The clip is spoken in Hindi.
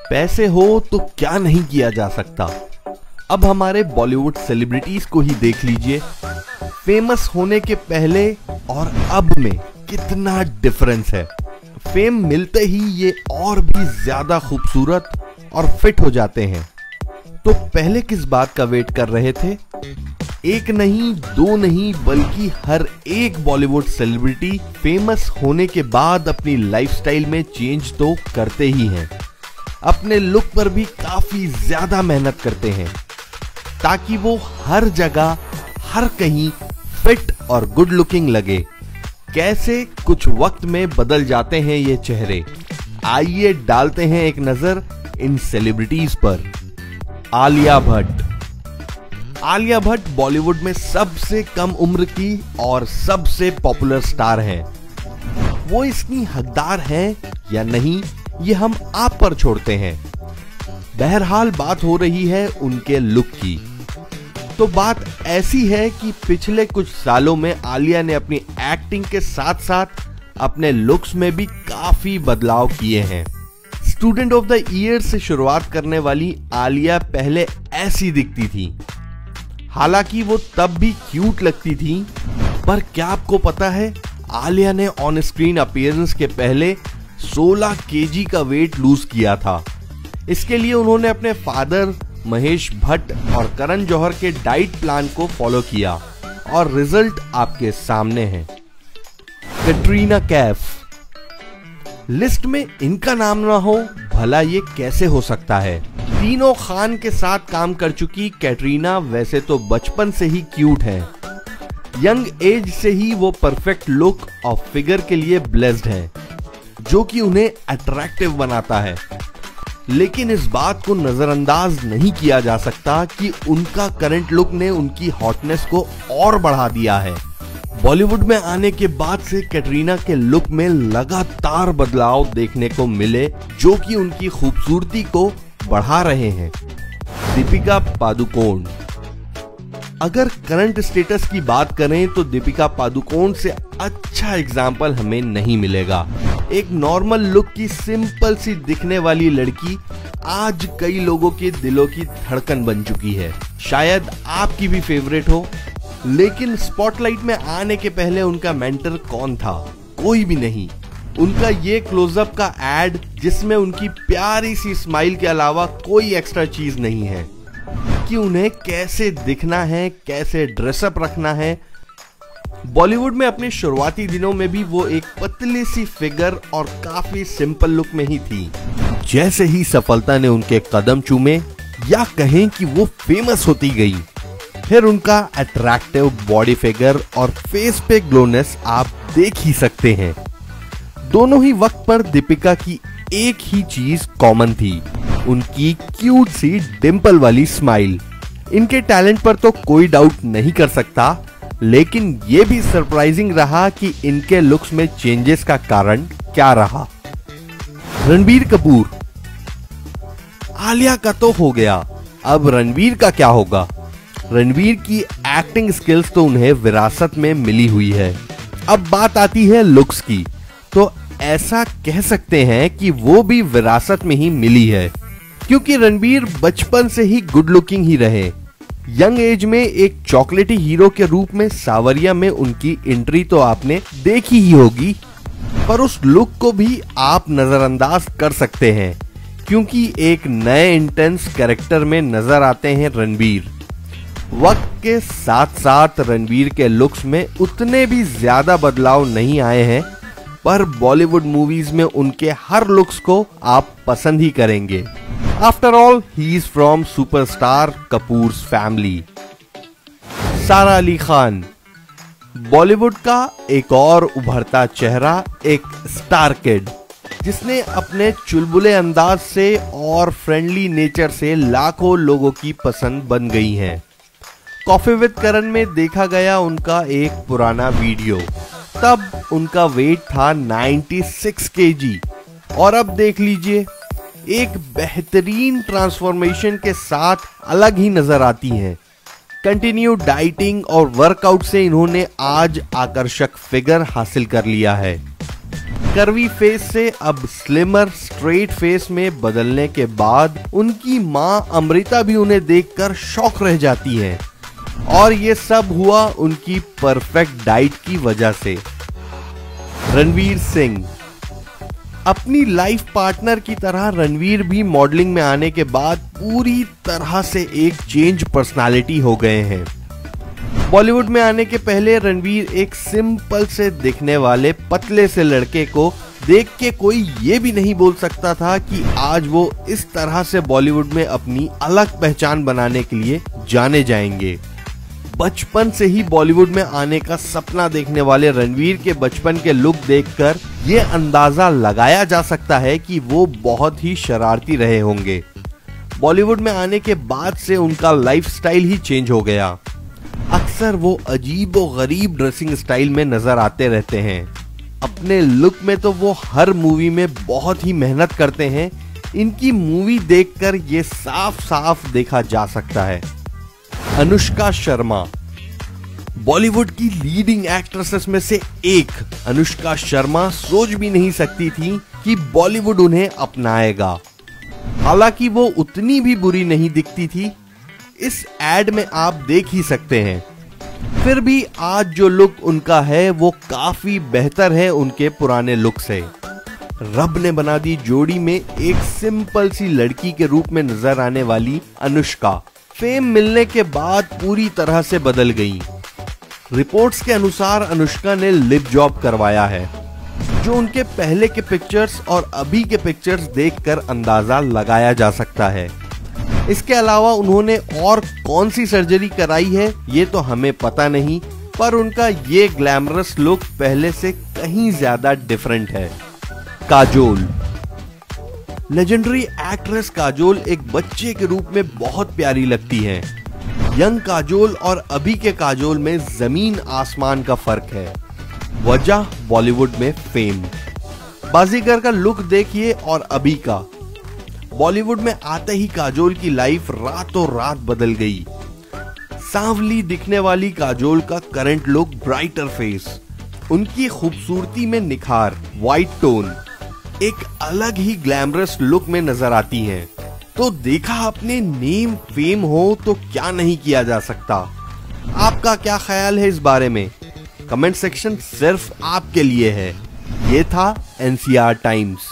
पैसे हो तो क्या नहीं किया जा सकता। अब हमारे बॉलीवुड सेलिब्रिटीज को ही देख लीजिए, फेमस होने के पहले और अब में कितना डिफरेंस है। फेम मिलते ही ये और भी ज्यादा खूबसूरत और फिट हो जाते हैं। तो पहले किस बात का वेट कर रहे थे? एक नहीं, दो नहीं, बल्कि हर एक बॉलीवुड सेलिब्रिटी फेमस होने के बाद अपनी लाइफस्टाइल में चेंज तो करते ही हैं। अपने लुक पर भी काफी ज्यादा मेहनत करते हैं ताकि वो हर जगह, हर कहीं फिट और गुड लुकिंग लगे। कैसे कुछ वक्त में बदल जाते हैं ये चेहरे, आइए डालते हैं एक नजर इन सेलिब्रिटीज पर। आलिया भट्ट। आलिया भट्ट बॉलीवुड में सबसे कम उम्र की और सबसे पॉपुलर स्टार हैं। वो इसकी हकदार हैं या नहीं, ये हम आप पर छोड़ते हैं। बहरहाल बात हो रही है उनके लुक की। तो बात ऐसी है कि पिछले कुछ सालों में आलिया ने अपनी एक्टिंग के साथ साथ अपने लुक्स में भी काफी बदलाव किए हैं। स्टूडेंट ऑफ द ईयर से शुरुआत करने वाली आलिया पहले ऐसी दिखती थी। हालांकि वो तब भी क्यूट लगती थी, पर क्या आपको पता है आलिया ने ऑन स्क्रीन अपीयरेंस के पहले 16 केजी का वेट लूज किया था। इसके लिए उन्होंने अपने फादर महेश भट्ट और करण जौहर के डाइट प्लान को फॉलो किया और रिजल्ट आपके सामने है। कैटरीना कैफ। लिस्ट में इनका नाम ना हो, भला ये कैसे हो सकता है? तीनों खान के साथ काम कर चुकी कैटरीना वैसे तो बचपन से ही क्यूट है। यंग एज से ही वो परफेक्ट लुक और फिगर के लिए ब्लेस्ड है, जो कि उन्हें अट्रैक्टिव बनाता है। लेकिन इस बात को नजरअंदाज नहीं किया जा सकता कि उनका करंट लुक ने उनकी हॉटनेस को और बढ़ा दिया है। बॉलीवुड में आने के बाद से कैटरीना के लुक में लगातार बदलाव देखने को मिले, जो कि उनकी खूबसूरती को बढ़ा रहे हैं। दीपिका पादुकोण। अगर करंट स्टेटस की बात करें तो दीपिका पादुकोण से अच्छा एग्जाम्पल हमें नहीं मिलेगा। एक नॉर्मल लुक की सिंपल सी दिखने वाली लड़की आज कई लोगों के दिलों की धड़कन बन चुकी है। शायद आपकी भी फेवरेट हो। लेकिन स्पॉटलाइट में आने के पहले उनका मेंटर कौन था? कोई भी नहीं। उनका ये क्लोजअप का एड जिसमें उनकी प्यारी सी स्माइल के अलावा कोई एक्स्ट्रा चीज नहीं है कि उन्हें कैसे दिखना है, कैसे ड्रेसअप रखना है। बॉलीवुड में अपने शुरुआती दिनों में भी वो एक पतली सी फिगर और काफी सिंपल लुक में ही थी। जैसे ही सफलता ने उनके कदम चूमे या कहें कि वो फेमस होती गई, फिर उनका अट्रैक्टिव बॉडी फिगर और फेस पे ग्लोनेस आप देख ही सकते हैं। दोनों ही वक्त पर दीपिका की एक ही चीज कॉमन थी, उनकी क्यूट सी डिंपल वाली स्माइल। इनके टैलेंट पर तो कोई डाउट नहीं कर सकता, लेकिन ये भी सरप्राइजिंग रहा कि इनके लुक्स में चेंजेस का कारण क्या रहा। रणबीर कपूर। आलिया का तो हो गया, अब रणबीर का क्या होगा? रणबीर की एक्टिंग स्किल्स तो उन्हें विरासत में मिली हुई है। अब बात आती है लुक्स की, तो ऐसा कह सकते हैं कि वो भी विरासत में ही मिली है, क्योंकि रणबीर बचपन से ही गुड लुकिंग ही रहे। यंग एज में एक चॉकलेटी हीरो के रूप में सावरिया में उनकी एंट्री तो आपने देखी ही होगी, पर उस लुक को भी आप नजरअंदाज कर सकते हैं, क्योंकि एक नए इंटेंस कैरेक्टर में नजर आते हैं रणबीर। वक्त के साथ साथ रणबीर के लुक्स में उतने भी ज्यादा बदलाव नहीं आए हैं, पर बॉलीवुड मूवीज में उनके हर लुक्स को आप पसंद ही करेंगे। After all he is from superstar Kapoors family. सारा अली खान। बॉलीवुड का एक और उभरता चेहरा, एक स्टार किड, जिसने अपने चुलबुले अंदाज से और फ्रेंडली नेचर से लाखों लोगों की पसंद बन गई हैं। कॉफी विद करण में देखा गया उनका एक पुराना वीडियो, तब उनका वेट था 96 केजी और अब देख लीजिए एक बेहतरीन ट्रांसफॉर्मेशन के साथ अलग ही नजर आती हैं। कंटिन्यू डाइटिंग और वर्कआउट से इन्होंने आज आकर्षक फिगर हासिल कर लिया है। कर्वी फेस से अब स्लिमर स्ट्रेट फेस में बदलने के बाद उनकी मां अमृता भी उन्हें देखकर शॉक रह जाती है और ये सब हुआ उनकी परफेक्ट डाइट की वजह से। रणवीर सिंह, अपनी लाइफ पार्टनर की तरह रणवीर भी मॉडलिंग में आने के बाद पूरी तरह से एक चेंज पर्सनालिटी हो गए हैं। बॉलीवुड में आने के पहले रणवीर एक सिंपल से दिखने वाले पतले से लड़के को देख के कोई ये भी नहीं बोल सकता था कि आज वो इस तरह से बॉलीवुड में अपनी अलग पहचान बनाने के लिए जाने जाएंगे। बचपन से ही बॉलीवुड में आने का सपना देखने वाले रणवीर के बचपन के लुक देखकर ये अंदाजा लगाया जा सकता है कि वो बहुत ही शरारती रहे होंगे। बॉलीवुड में आने के बाद से उनका लाइफस्टाइल ही चेंज हो गया। अक्सर वो अजीब और गरीब ड्रेसिंग स्टाइल में नजर आते रहते हैं। अपने लुक में तो वो हर मूवी में बहुत ही मेहनत करते हैं। इनकी मूवी देखकर ये साफ साफ देखा जा सकता है। अनुष्का शर्मा, बॉलीवुड की लीडिंग एक्ट्रेसेस में से एक अनुष्का शर्मा सोच भी नहीं सकती थी कि बॉलीवुड उन्हें अपनाएगा। हालांकि वो उतनी भी बुरी नहीं दिखती थी, इस एड में आप देख ही सकते हैं। फिर भी आज जो लुक उनका है वो काफी बेहतर है उनके पुराने लुक से। रब ने बना दी जोड़ी में एक सिंपल सी लड़की के रूप में नजर आने वाली अनुष्का फेम मिलने के बाद पूरी तरह से बदल गई। रिपोर्ट्स के अनुसार अनुष्का ने लिप जॉब करवाया है, जो उनके पहले के पिक्चर्स और अभी के पिक्चर्स देखकर अंदाजा लगाया जा सकता है। इसके अलावा उन्होंने और कौन सी सर्जरी कराई है ये तो हमें पता नहीं, पर उनका ये ग्लैमरस लुक पहले से कहीं ज्यादा डिफरेंट है। काजोल, लेजेंडरी एक्ट्रेस काजोल एक बच्चे के रूप में बहुत प्यारी लगती हैं। यंग काजोल और अभी के काजोल में जमीन आसमान का फर्क है। वजह बॉलीवुड में फेम। बाजीगर का लुक देखिए और अभी का। बॉलीवुड में आते ही काजोल की लाइफ रातों रात बदल गई। सांवली दिखने वाली काजोल का करंट लुक ब्राइटर फेस, उनकी खूबसूरती में निखार, वाइट टोन, एक अलग ही ग्लैमरस लुक में नजर आती हैं। तो देखा आपने, नेम फेम हो तो क्या नहीं किया जा सकता। आपका क्या ख्याल है इस बारे में? कमेंट सेक्शन सिर्फ आपके लिए है। ये था NCR टाइम्स।